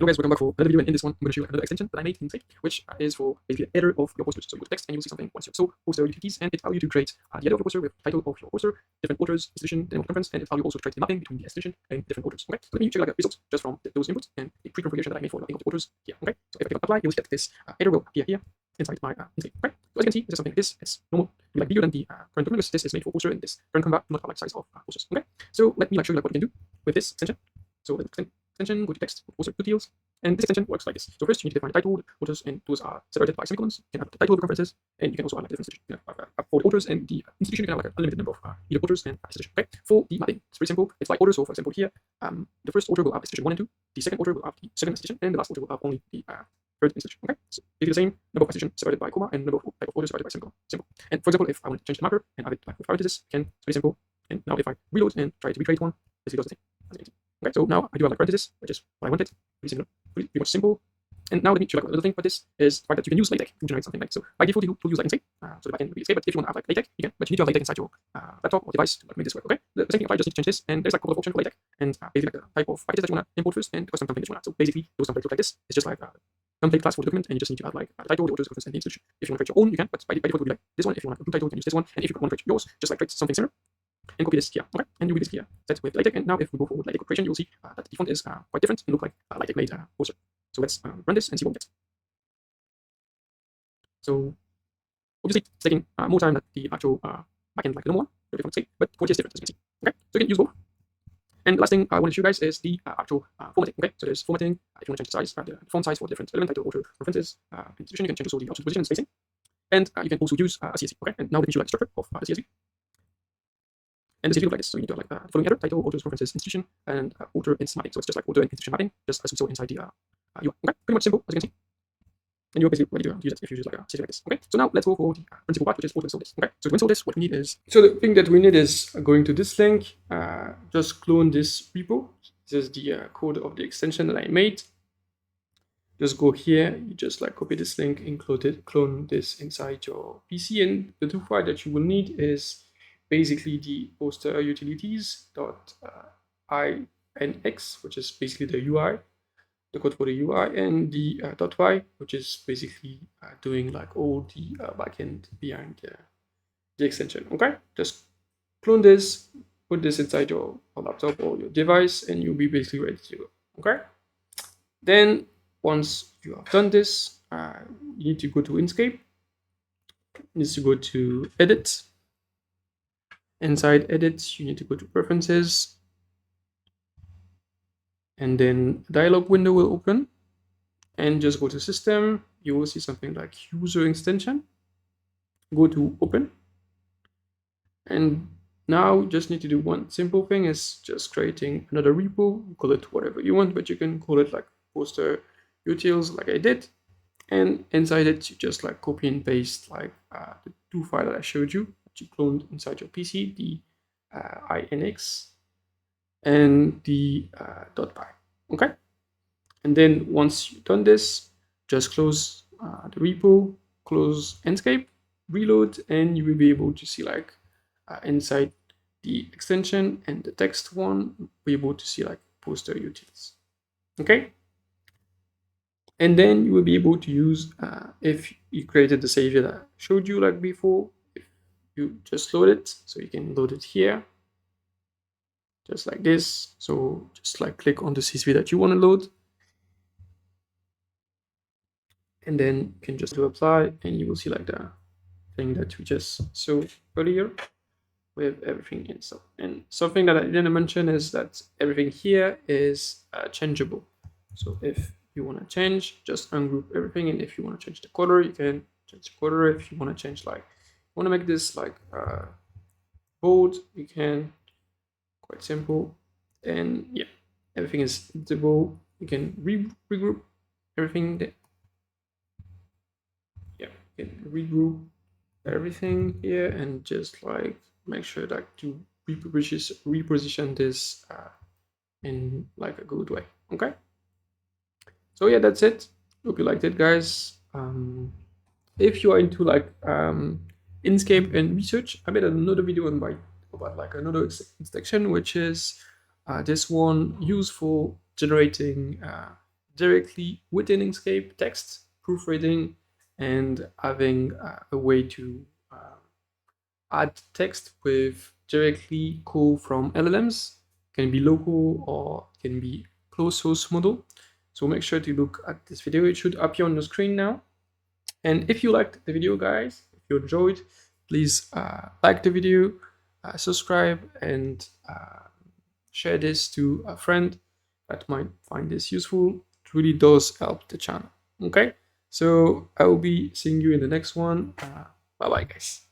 Hello guys, welcome back for another video, and in this one I'm going to show you another extension that I made in Inkscape, which is for basically the header of your posters. So you go to text and you'll see something once you so poster utilities, and it allows you to create the header of your poster with the title of your poster, different authors, institution, the name of the conference, and it allows you also to create the mapping between the institution and different authors. Okay, so let me check like a result just from those inputs and the pre-configuration that I made for the authors here. Okay, so if I click apply, you'll see that this header will appear here inside my Inkscape. Okay, so as you can see, this is something this is normal, like bigger than the current document because this is made for poster and this current canvas do not have like size of posters. Okay, so let me show you what you can do with this extension. So the extension, go to text, poster utils. And this extension works like this. So first you need to define the title, the authors, and those are separated by semicolons. You can have the title of the conferences, and you can also add like different institutions. You can have for the authors and the institution, you can have like a limited number of either authors and institution. Okay. For the mapping, it's very simple. It's by order. So for example here, the first author will have institution 1 and 2. The second author will have the second institution, and the last author will have only the third institution. Okay. So basically the same number of institutions separated by comma and number of type of authors separated by semicolon. Simple. And for example, if I want to change the marker and have it like with parentheses, it's very simple. And now if I reload and try to recreate one, this does the same. Okay, so now I do have like parentheses, which is what I wanted. Pretty much simple. And now let me show you like another thing. But this is the fact that you can use LaTeX to generate something like so. By default, you will use like Inkscape, so the backend will be Inkscape. But if you want to have like LaTeX, you can. But you need to have LaTeX inside your laptop or device to like, make this work. Okay. The same thing applies. Just need to change this, and there's like a couple of options for LaTeX, and basically like the type of packages that you want to import first, and the custom template that you want to add. So basically, those templates look like this. It's just like a template class for the document, and you just need to add like the title, the authors, the conference, and the institution. If you want to create your own, you can. But by default, it will be like this one. If you want a blue title, you can use this one. And if you want to create yours, just like create something similar and copy this here. Okay, and you will be here set with LaTeX. And now if we go for LaTeX creation, you will see that the font is quite different and look like LaTeX made poster. So let's run this and see what we get. So obviously it's taking more time than the actual backend, like the normal one, but quality is different, as you can see. Okay, so you can use both. And the last thing I want to show you guys is the actual formatting. Okay, so there's formatting. If you want to change the size, the font size for different element, title, author, references, institution, you can change also the option position and spacing. And you can also use a CSV. Okay, and now let me show you like the structure of a CSV. And the CSV looks like this. So you need to have like the following header, title, authors, references, institution, and author and mapping. So it's just like author and institution mapping, just as we saw inside the UI. Okay, pretty much simple, as you can see. And you're basically ready to use it if you use like a CSV like this. Okay, so now let's go for the principal part, which is auto install this. Okay, so to install this, what we need is the thing that we need is going to this link, just clone this repo. This is the code of the extension that I made. Just go here, you just like copy this link, clone this inside your PC, and the two files that you will need is basically the poster utilities.inx, which is basically the UI. The code for the UI, and the .y, which is basically doing like all the backend behind the extension. Okay, just clone this, put this inside your laptop or your device, and you'll be basically ready to go. Okay, then once you have done this, you need to go to Inkscape. You need to go to Edit. Inside Edit, you need to go to Preferences. And then a dialog window will open, and just go to System. You will see something like User Extension. Go to Open. And now you just need to do one simple thing, is just creating another repo. Call it whatever you want, but you can call it like Poster Utils, like I did. And inside it, you just like copy and paste like the two files that I showed you, that you cloned inside your PC, the INX and the .py. Okay, and then once you've done this, just close the repo, close Inkscape, reload, and you will be able to see like inside the extension and the text one, be able to see like poster utils. Okay, and then you will be able to use if you created the savior that I showed you like before, if you just load it, so you can load it here. Just like this. So just like click on the CSV that you want to load, and then you can just do apply, and you will see like the thing that we just saw earlier with everything installed. And something that I didn't mention is that everything here is changeable. So if you want to change, just ungroup everything, and if you want to change the color, you can change the color. If you want to change like, want to make this like bold, you can. Quite simple. And yeah, everything is editable. You can regroup everything there. Yeah, you can regroup everything here, and just like make sure that you reposition this in like a good way. Okay, so yeah, that's it. Hope you liked it, guys. If you are into like Inkscape and research, I made another video about like another extension, which is this one used for generating directly within Inkscape text, proofreading, and having a way to add text with directly call from LLMs. Can be local or can be closed source model. So make sure to look at this video. It should appear on your screen now. And if you liked the video, guys, if you enjoyed, please like the video, subscribe, and share this to a friend that might find this useful. It really does help the channel. Okay, so I will be seeing you in the next one. Bye bye, guys.